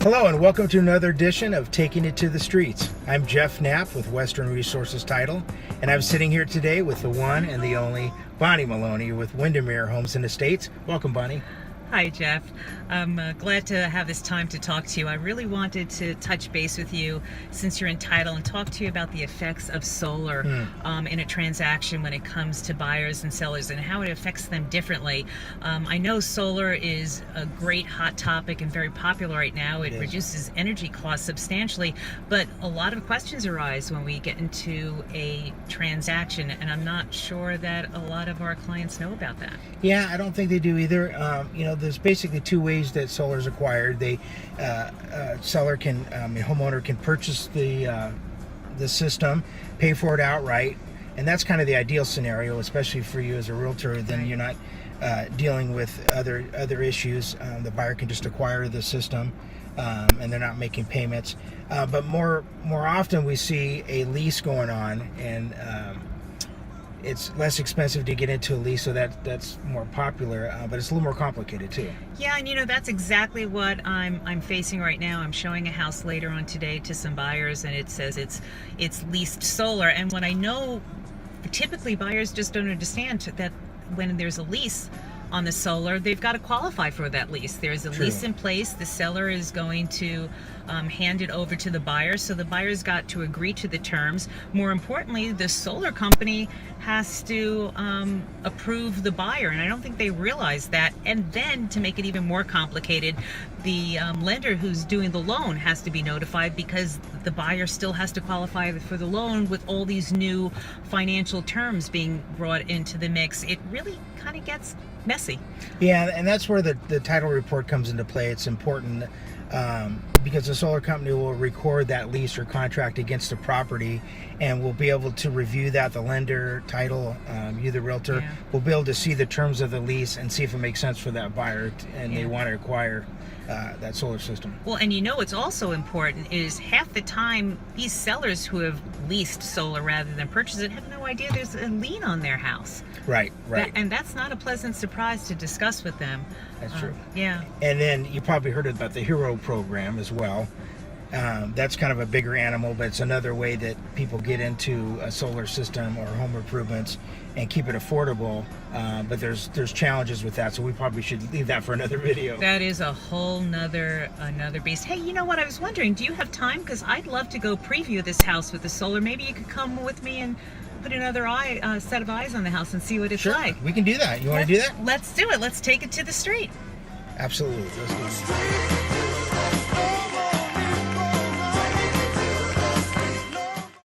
Hello and welcome to another edition of Taking It to the Streets. I'm Jeff Knapp with Western Resources Title, and I'm sitting here today with the one and the only Bonnie Maloney with Windermere Homes and Estates. Welcome, Bonnie. Hi, Jeff. I'm glad to have this time to talk to you. I really wanted to touch base with you since you're in title and talk to you about the effects of solar in a transaction when it comes to buyers and sellers and how it affects them differently. I know solar is a great hot topic and very popular right now. It reduces energy costs substantially, but a lot of questions arise when we get into a transaction, and I'm not sure that a lot of our clients know about that. Yeah, I don't think they do either. There's basically two ways that solar is acquired. A homeowner can purchase the system, pay for it outright, and that's kind of the ideal scenario, especially for you as a realtor. Then you're not dealing with other issues. The buyer can just acquire the system, and they're not making payments. But more often we see a lease going on, and it's less expensive to get into a lease, so that's more popular, but it's a little more complicated too. Yeah, and that's exactly what I'm facing right now. I'm showing a house later on today to some buyers, and it says it's leased solar. And when I know, typically buyers just don't understand that when there's a lease on the solar, they've got to qualify for that lease. There's a lease in place. The seller is going to hand it over to the buyer, so the buyer's got to agree to the terms. More importantly, the solar company has to approve the buyer, and I don't think they realize that. And then, to make it even more complicated, the lender who's doing the loan has to be notified, because the buyer still has to qualify for the loan with all these new financial terms being brought into the mix. It really kind of gets messy. Yeah, and that's where the title report comes into play. It's important because the solar company will record that lease or contract against the property, and we'll be able to review that. The lender, title, you the realtor, will be able to see the terms of the lease and see if it makes sense for that buyer and they want to acquire that solar system. Well, and what's also important is half the time these sellers who have leased solar rather than purchased it have no idea there's a lien on their house. Right. And that's not a pleasant surprise to discuss with them. That's true. Yeah. And then you probably heard about the Hero program as well. That's kind of a bigger animal, but it's another way that people get into a solar system or home improvements and keep it affordable. But there's challenges with that, so we probably should leave that for another video. That is a whole another beast. Hey, you know what? I was wondering, do you have time? Because I'd love to go preview this house with the solar. Maybe you could come with me and put another set of eyes on the house and see what it's like. We can do that. You want to do that? Let's do it. Let's take it to the street. Absolutely. Let's do it.